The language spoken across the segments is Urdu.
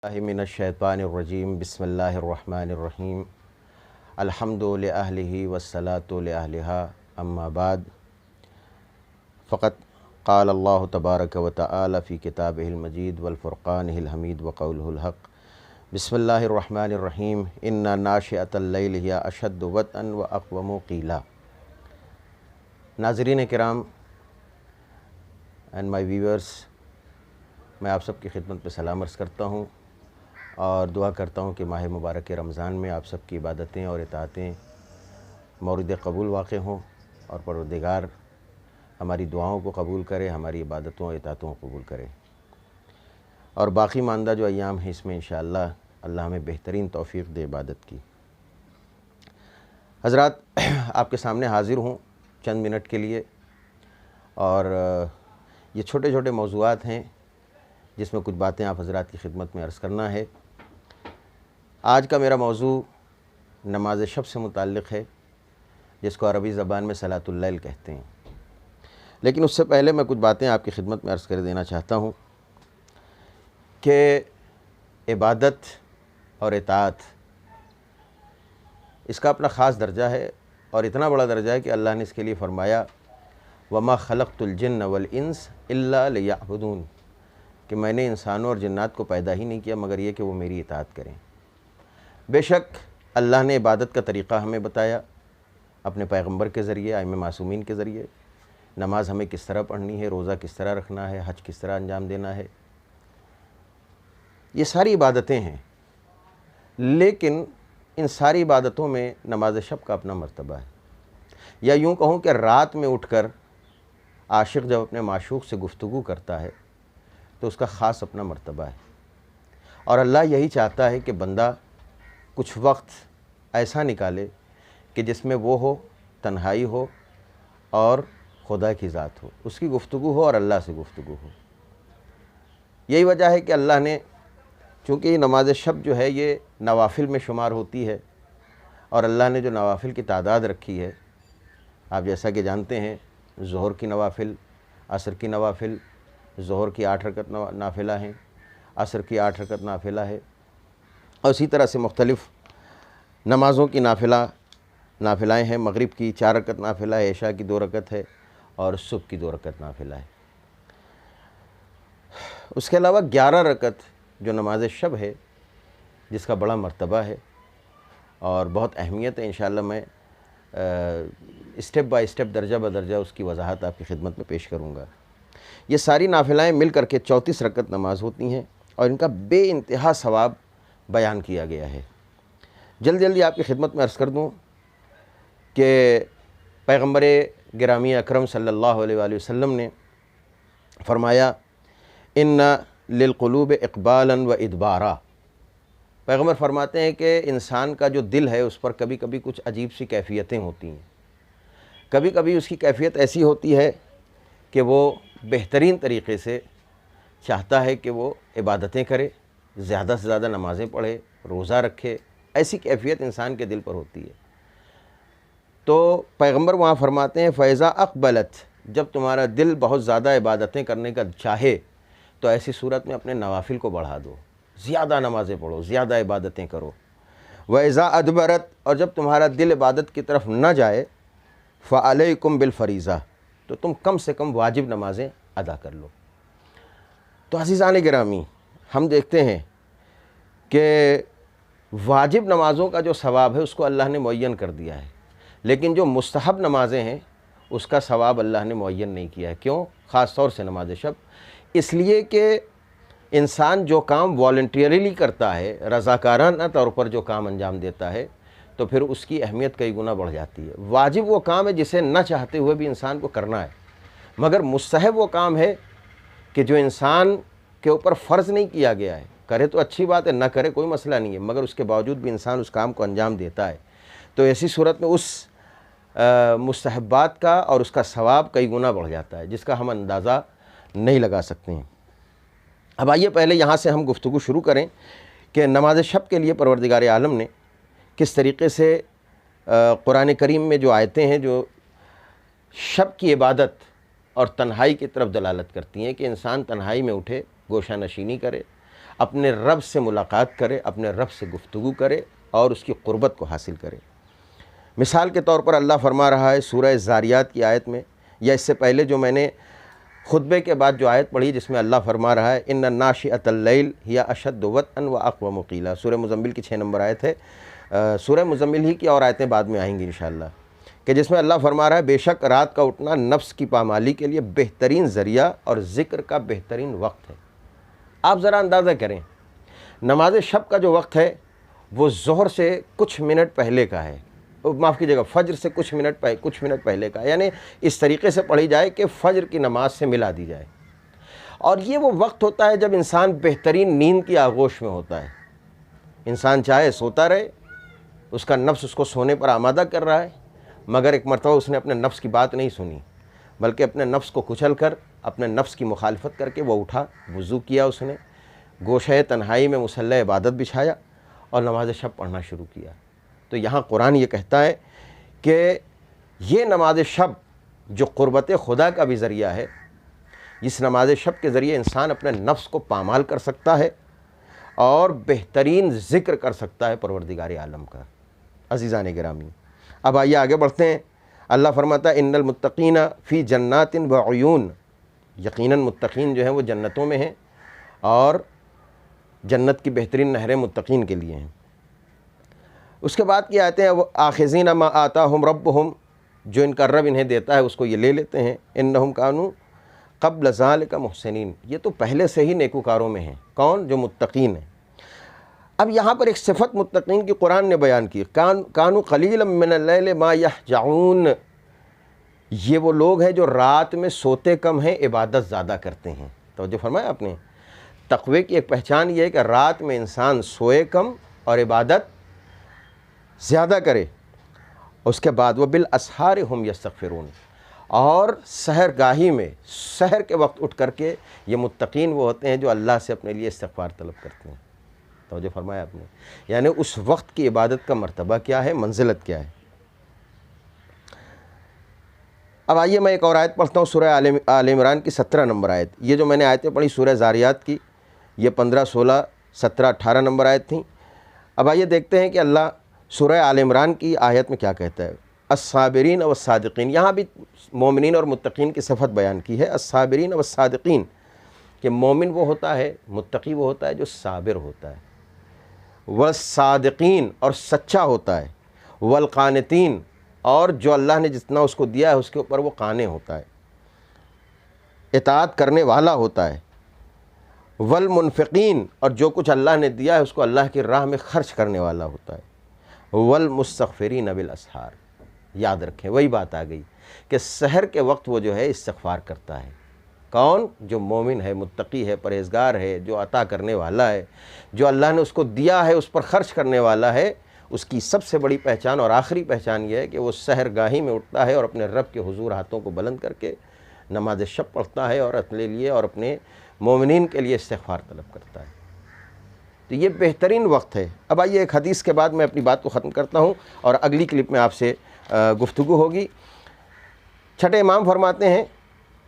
من الشیطان الرجیم بسم اللہ الرحمن الرحیم الحمد لأہلہ والصلاة لأہلہا اما بعد فقط قال اللہ تبارک و تعالی فی کتابہ المجید والفرقانہ الحمید وقولہ الحق بسم اللہ الرحمن الرحیم انا ناشئۃ اللیل ہی اشد وطئا واقوم قیلا۔ ناظرین کرام اینڈ مائی ویورز، میں آپ سب کی خدمت پہ سلام عرض کرتا ہوں اور دعا کرتا ہوں کہ ماہ مبارک رمضان میں آپ سب کی عبادتیں اور اطاعتیں مورد قبول واقع ہوں اور پروردگار ہماری دعاؤں کو قبول کرے، ہماری عبادتوں اور اطاعتوں کو قبول کرے، اور باقی ماندہ جو ایام ہیں اس میں انشاءاللہ اللہ ہمیں بہترین توفیق دے عبادت کی۔ حضرات، آپ کے سامنے حاضر ہوں چند منٹ کے لیے، اور یہ چھوٹے چھوٹے موضوعات ہیں جس میں کچھ باتیں آپ حضرات کی خدمت میں عرض کرنا ہے۔ آج کا میرا موضوع نماز شب سے متعلق ہے، جس کو عربی زبان میں صلاۃ اللیل کہتے ہیں، لیکن اس سے پہلے میں کچھ باتیں آپ کی خدمت میں عرض کر دینا چاہتا ہوں کہ عبادت اور اطاعت اس کا اپنا خاص درجہ ہے، اور اتنا بڑا درجہ ہے کہ اللہ نے اس کے لیے فرمایا وَمَا خَلَقْتُ الْجِنَّ وَالْإِنسَ إِلَّا لِيَعْبُدُونِ، کہ میں نے انسانوں اور جنات کو پیدا ہی نہیں کیا مگر یہ کہ وہ میری اطاعت کریں۔ بے شک اللہ نے عبادت کا طریقہ ہمیں بتایا اپنے پیغمبر کے ذریعے، ائمہ معصومین کے ذریعے، نماز ہمیں کس طرح پڑھنی ہے، روزہ کس طرح رکھنا ہے، حج کس طرح انجام دینا ہے، یہ ساری عبادتیں ہیں، لیکن ان ساری عبادتوں میں نماز شب کا اپنا مرتبہ ہے، یا یوں کہوں کہ رات میں اٹھ کر عاشق جب اپنے معشوق سے گفتگو کرتا ہے تو اس کا خاص اپنا مرتبہ ہے، اور اللہ یہی چاہتا ہے کہ بندہ کچھ وقت ایسا نکالے کہ جس میں وہ ہو، تنہائی ہو اور خدا کی ذات ہو، اس کی گفتگو ہو اور اللہ سے گفتگو ہو۔ یہی وجہ ہے کہ اللہ نے، چونکہ یہ نماز شب جو ہے یہ نوافل میں شمار ہوتی ہے، اور اللہ نے جو نوافل کی تعداد رکھی ہے، آپ جیسا کہ جانتے ہیں ظہر کی نوافل، عصر کی نوافل، ظہر کی 8 رکعت نافلہ ہیں، عصر کی 8 رکعت نافلہ ہے، اور اسی طرح سے مختلف نمازوں کی نافلائیں ہیں۔ مغرب کی 4 رکعت نافلہ ہے، عشاء کی 2 رکعت ہے، اور صبح کی 2 رکعت نافلہ ہے۔ اس کے علاوہ 11 رکعت جو نماز شب ہے، جس کا بڑا مرتبہ ہے اور بہت اہمیت ہے، انشاءاللہ میں اسٹیپ بائی اسٹیپ، درجہ بدرجہ اس کی وضاحت آپ کی خدمت میں پیش کروں گا۔ یہ ساری نافلائیں مل کر کے 34 رکعت نماز ہوتی ہیں، اور ان کا بے انتہا ثواب بیان کیا گیا ہے۔ جلدی آپ کی خدمت میں عرض کر دوں کہ پیغمبر گرامی اکرم صلی اللہ علیہ وآلہ وسلم نے فرمایا ان للقلوب اقبالا و ادبارا۔ پیغمبر فرماتے ہیں کہ انسان کا جو دل ہے اس پر کبھی کبھی کچھ عجیب سی کیفیتیں ہوتی ہیں۔ کبھی کبھی اس کی کیفیت ایسی ہوتی ہے کہ وہ بہترین طریقے سے چاہتا ہے کہ وہ عبادتیں کرے، زیادہ سے زیادہ نمازیں پڑھے، روزہ رکھے، ایسی کیفیت انسان کے دل پر ہوتی ہے۔ تو پیغمبر وہاں فرماتے ہیں فَإِذَا أَقْبَلَتْ، جب تمہارا دل بہت زیادہ عبادتیں کرنے کا چاہے تو ایسی صورت میں اپنے نوافل کو بڑھا دو، زیادہ نمازیں پڑھو، زیادہ عبادتیں کرو۔ وَإِذَا أَدْبَرَتْ، اور جب تمہارا دل عبادت کی طرف نہ جائے فَعَلَيْكُمْ بِالْفَرِيضَةِ، تو تم کم سے کم واجب نمازیں ادا کر لو۔ تو عزیزان گرامی، ہم دیکھتے ہیں کہ واجب نمازوں کا جو ثواب ہے اس کو اللہ نے معین کر دیا ہے، لیکن جو مستحب نمازیں ہیں اس کا ثواب اللہ نے معین نہیں کیا ہے۔ کیوں؟ خاص طور سے نماز شب، اس لیے کہ انسان جو کام والنٹیرلی کرتا ہے، رضاکارانہ طور پر جو کام انجام دیتا ہے، تو پھر اس کی اہمیت کئی گنا بڑھ جاتی ہے۔ واجب وہ کام ہے جسے نہ چاہتے ہوئے بھی انسان کو کرنا ہے، مگر مستحب وہ کام ہے کہ جو انسان کے اوپر فرض نہیں کیا گیا ہے، کرے تو اچھی بات ہے، نہ کرے کوئی مسئلہ نہیں ہے، مگر اس کے باوجود بھی انسان اس کام کو انجام دیتا ہے، تو ایسی صورت میں اس مستحبات کا اور اس کا ثواب کئی گنا بڑھ جاتا ہے، جس کا ہم اندازہ نہیں لگا سکتے ہیں۔ اب آئیے پہلے یہاں سے ہم گفتگو شروع کریں کہ نماز شب کے لیے پروردگار عالم نے کس طریقے سے قرآن کریم میں جو آیتیں ہیں جو شب کی عبادت اور تنہائی کی طرف دلالت کرتی ہیں کہ انسان تنہائی میں اٹھے، گوشہ نشینی کرے، اپنے رب سے ملاقات کرے، اپنے رب سے گفتگو کرے اور اس کی قربت کو حاصل کرے۔ مثال کے طور پر اللہ فرما رہا ہے سورہ زاریات کی آیت میں، یا اس سے پہلے جو میں نے خطبے کے بعد جو آیت پڑھی جس میں اللہ فرما رہا ہے ان ناشئۃ اللیل ہی اشد وطئا واقوم قیلا، سورہ مزمل کی 6 نمبر آیت ہے۔ سورہ مزمل ہی کی اور آیتیں بعد میں آئیں گی انشاءاللہ، کہ جس میں اللہ فرما رہا ہے بے شک رات کا اٹھنا نفس کی پامالی کے لیے بہترین ذریعہ اور ذکر کا بہترین وقت ہے۔ آپ ذرا اندازہ کریں، نماز شب کا جو وقت ہے وہ ظہر سے کچھ منٹ پہلے کا ہے، معاف کیجیے گا فجر سے کچھ منٹ پہلے کا، یعنی اس طریقے سے پڑھی جائے کہ فجر کی نماز سے ملا دی جائے۔ اور یہ وہ وقت ہوتا ہے جب انسان بہترین نیند کی آغوش میں ہوتا ہے۔ انسان چاہے سوتا رہے، اس کا نفس اس کو سونے پر آمادہ کر رہا ہے، مگر ایک مرتبہ اس نے اپنے نفس کی بات نہیں سنی، بلکہ اپنے نفس کو کچل کر، اپنے نفس کی مخالفت کر کے وہ اٹھا، وضو کیا، اس نے گوشہ تنہائی میں مصلی عبادت بچھایا اور نماز شب پڑھنا شروع کیا۔ تو یہاں قرآن یہ کہتا ہے کہ یہ نماز شب جو قربت خدا کا بھی ذریعہ ہے، اس نماز شب کے ذریعے انسان اپنے نفس کو پامال کر سکتا ہے اور بہترین ذکر کر سکتا ہے پروردگار عالم کا۔ عزیزان گرامی، اب آئیے آگے بڑھتے ہیں۔ اللہ فرماتا ہے ان المتقین فی جنات وعیون، یقیناً متقین جو ہیں وہ جنتوں میں ہیں اور جنت کی بہترین نہریں متقین کے لیے ہیں۔ اس کے بعد کی آیتیں وہ آخذین ما آتاہم ربہم، جو ان کا رب انہیں دیتا ہے اس کو یہ لے لیتے ہیں۔ انہم کانوا قبل ذالک محسنین، یہ تو پہلے سے ہی نیکوکاروں میں ہیں۔ کون؟ جو متقین ہیں۔ اب یہاں پر ایک صفت متقین کی قرآن نے بیان کی، کانوا قلیلا من اللیل ما یہجعون، یہ وہ لوگ ہیں جو رات میں سوتے کم ہیں، عبادت زیادہ کرتے ہیں۔ توجہ فرمایا آپ نے، تقوی کی ایک پہچان یہ ہے کہ رات میں انسان سوئے کم اور عبادت زیادہ کرے۔ اس کے بعد وبالاسحار ہم یستغفرون، اور سحر گاہی میں، سحر کے وقت اٹھ کر کے یہ متقین وہ ہوتے ہیں جو اللہ سے اپنے لیے استغفار طلب کرتے ہیں۔ توجہ فرمایا آپ نے، یعنی اس وقت کی عبادت کا مرتبہ کیا ہے، منزلت کیا ہے۔ اب آئیے میں ایک اور آیت پڑھتا ہوں، سورہ آل عمران کی 17 نمبر آیت۔ یہ جو میں نے آیتیں پڑھی سورہ زاریات کی، یہ 15، 16، 17، 18 نمبر آیت تھیں۔ اب آئیے دیکھتے ہیں کہ اللہ سورہ آل عمران کی آیت میں کیا کہتا ہے۔ الصابرین والصادقین، یہاں بھی مومنین اور متقین کی صفت بیان کی ہے، الصابرین والصادقین، کہ مومن وہ ہوتا ہے، متقی وہ ہوتا ہے جو صابر ہوتا ہے، والصادقین، اور سچا ہوتا ہے، والقانتین، اور جو اللہ نے جتنا اس کو دیا ہے اس کے اوپر وہ قانع ہوتا ہے، اطاعت کرنے والا ہوتا ہے، والمنفقین، اور جو کچھ اللہ نے دیا ہے اس کو اللہ کی راہ میں خرچ کرنے والا ہوتا ہے، والمستغفرین بالاسحار، یاد رکھیں وہی بات آ گئی کہ سحر کے وقت وہ جو ہے استغفار کرتا ہے۔ کون؟ جو مومن ہے، متقی ہے، پرہیزگار ہے، جو عطا کرنے والا ہے، جو اللہ نے اس کو دیا ہے اس پر خرچ کرنے والا ہے۔ اس کی سب سے بڑی پہچان اور آخری پہچان یہ ہے کہ وہ سحر گاہی میں اٹھتا ہے اور اپنے رب کے حضور ہاتھوں کو بلند کر کے نماز شب پڑھتا ہے اور اپنے لیے اور اپنے مومنین کے لیے استغفار طلب کرتا ہے۔ تو یہ بہترین وقت ہے۔ اب آئیے ایک حدیث کے بعد میں اپنی بات کو ختم کرتا ہوں اور اگلی کلپ میں آپ سے گفتگو ہوگی۔ چھٹے امام فرماتے ہیں،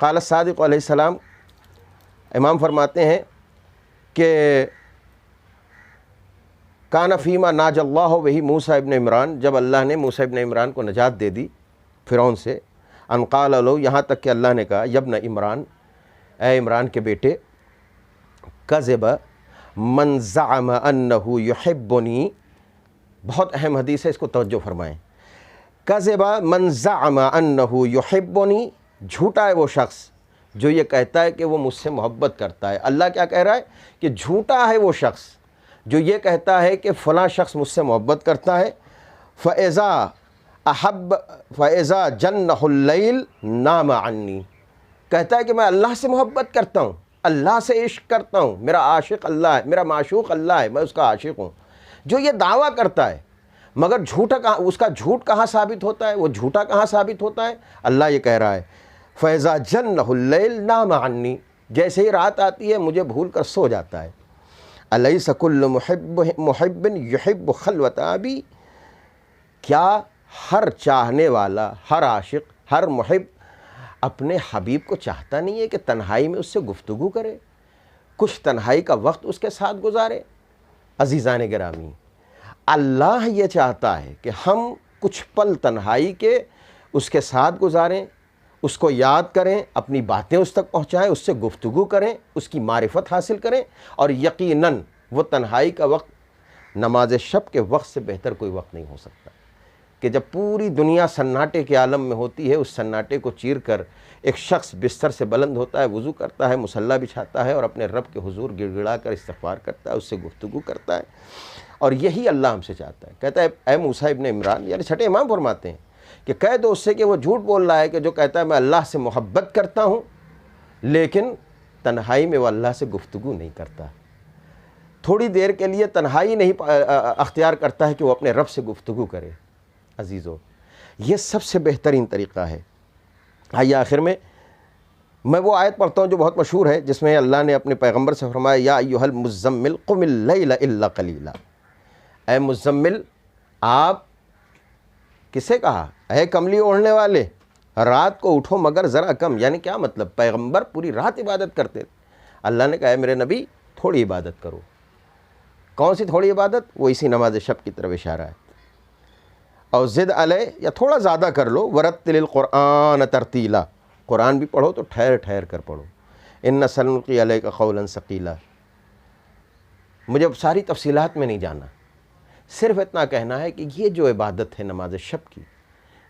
قال الصادق علیہ السلام، امام فرماتے ہیں کہ کان فیما ناج اللہ وہی موسیٰ ابن عمران، جب اللہ نے موسیٰ ابن عمران کو نجات دے دی فرعون سے، ان قال له، یہاں تک کہ اللہ نے کہا، یبن عمران، اے عمران کے بیٹے، کذب من زعم انہ یحبنی، بہت اہم حدیث ہے، اس کو توجہ فرمائیں۔ کذب من زعم انہ یحبنی، جھوٹا ہے وہ شخص جو یہ کہتا ہے کہ وہ مجھ سے محبت کرتا ہے۔ اللہ کیا کہہ رہا ہے کہ جھوٹا ہے وہ شخص جو یہ کہتا ہے کہ فلاں شخص مجھ سے محبت کرتا ہے۔ فَإِذَا جَنَّهُ اللَّيْلِ نَامَ عَنِّي، کہتا ہے کہ میں اللہ سے محبت کرتا ہوں، اللہ سے عشق کرتا ہوں، میرا عاشق اللہ ہے، میرا معشوق اللہ ہے، میں اس کا عاشق ہوں، جو یہ دعویٰ کرتا ہے، مگر جھوٹا کہاں، اس کا جھوٹ کہاں ثابت ہوتا ہے، وہ جھوٹا کہاں ثابت ہوتا ہے؟ اللہ یہ کہہ رہا ہے فَإِذَا جَنَّهُ اللَّيْلِ نَامَ عَنِّي، جیسے ہی رات آتی ہے مجھے بھول کر سو جاتا ہے۔ أَلَيْسَ كُلُّ مُحِبٍّ يُحِبُّ خَلْوَةَ أَبِي، کیا ہر چاہنے والا، ہر عاشق، ہر محب اپنے حبیب کو چاہتا نہیں ہے کہ تنہائی میں اس سے گفتگو کرے، کچھ تنہائی کا وقت اس کے ساتھ گزارے۔ عزیزان گرامی، اللہ یہ چاہتا ہے کہ ہم کچھ پل تنہائی کے اس کے ساتھ گزاریں، اس کو یاد کریں، اپنی باتیں اس تک پہنچائیں، اس سے گفتگو کریں، اس کی معرفت حاصل کریں، اور یقیناً وہ تنہائی کا وقت نماز شب کے وقت سے بہتر کوئی وقت نہیں ہو سکتا، کہ جب پوری دنیا سناٹے کے عالم میں ہوتی ہے، اس سناٹے کو چیر کر ایک شخص بستر سے بلند ہوتا ہے، وضو کرتا ہے، مصلی بچھاتا ہے، اور اپنے رب کے حضور گڑ گڑا کر استغفار کرتا ہے، اس سے گفتگو کرتا ہے۔ اور یہی اللہ ہم سے چاہتا ہے۔ کہتا ہے اے موسیٰ ابن عمران، یعنی چھٹے امام فرماتے ہیں کہ کہہ دو اس سے کہ وہ جھوٹ بول رہا ہے، کہ جو کہتا ہے میں اللہ سے محبت کرتا ہوں لیکن تنہائی میں وہ اللہ سے گفتگو نہیں کرتا، تھوڑی دیر کے لیے تنہائی نہیں اختیار کرتا ہے کہ وہ اپنے رب سے گفتگو کرے۔ عزیزو، یہ سب سے بہترین طریقہ ہے۔ آئیے آخر میں وہ آیت پڑھتا ہوں جو بہت مشہور ہے، جس میں اللہ نے اپنے پیغمبر سے فرمایا یا ایھا المزمل قم اللیل الا قلیلا، اے مزمل، آپ کسے کہا؟ اے کملی اوڑھنے والے، رات کو اٹھو مگر ذرا کم۔ یعنی کیا مطلب؟ پیغمبر پوری رات عبادت کرتے تھے، اللہ نے کہا اے میرے نبی تھوڑی عبادت کرو۔ کون سی تھوڑی عبادت؟ وہ اسی نماز شب کی طرف اشارہ ہے۔ اور زد علیہ، یا تھوڑا زیادہ کر لو، ورتل القرآن ترتیلا، قرآن بھی پڑھو تو ٹھہر ٹھہر کر پڑھو۔ ان سنلقی علیک قولا ثقیلا۔ مجھے ساری تفصیلات میں نہیں جانا، صرف اتنا کہنا ہے کہ یہ جو عبادت ہے نماز شب کی،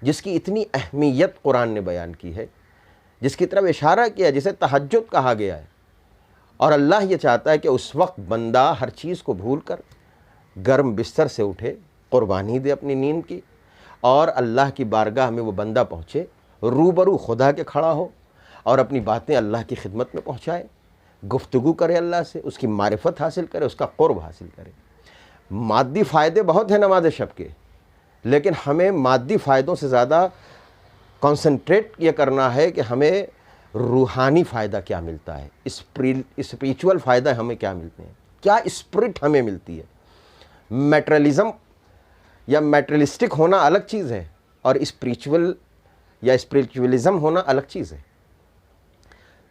جس کی اتنی اہمیت قرآن نے بیان کی ہے، جس کی طرف اشارہ کیا، جسے تہجد کہا گیا ہے، اور اللہ یہ چاہتا ہے کہ اس وقت بندہ ہر چیز کو بھول کر گرم بستر سے اٹھے، قربانی دے اپنی نیند کی، اور اللہ کی بارگاہ میں وہ بندہ پہنچے، روبرو خدا کے کھڑا ہو، اور اپنی باتیں اللہ کی خدمت میں پہنچائے، گفتگو کرے اللہ سے، اس کی معرفت حاصل کرے، اس کا قرب حاصل کرے۔ مادی فائدے بہت ہیں نماز شب کے، لیکن ہمیں مادی فائدوں سے زیادہ کنسنٹریٹ یہ کرنا ہے کہ ہمیں روحانی فائدہ کیا ملتا ہے، اسپریچول فائدہ ہمیں کیا ملتے ہیں، کیا اسپرٹ ہمیں ملتی ہے۔ میٹرلزم یا میٹرلسٹک ہونا الگ چیز ہے، اور اسپریچول یا اسپریچولزم ہونا الگ چیز ہے۔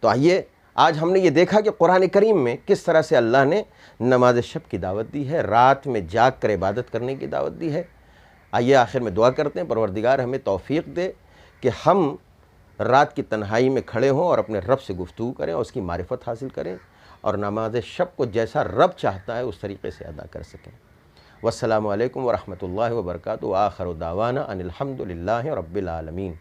تو آئیے، آج ہم نے یہ دیکھا کہ قرآن کریم میں کس طرح سے اللہ نے نماز شب کی دعوت دی ہے، رات میں جاگ کر عبادت کرنے کی دعوت دی ہے۔ آئیے آخر میں دعا کرتے ہیں، پروردگار ہمیں توفیق دے کہ ہم رات کی تنہائی میں کھڑے ہوں اور اپنے رب سے گفتگو کریں اور اس کی معرفت حاصل کریں، اور نماز شب کو جیسا رب چاہتا ہے اس طریقے سے ادا کر سکیں۔ والسلام علیکم ورحمۃ اللہ وبرکاتہ، وآخر دعوانا ان الحمد للہ رب العالمین۔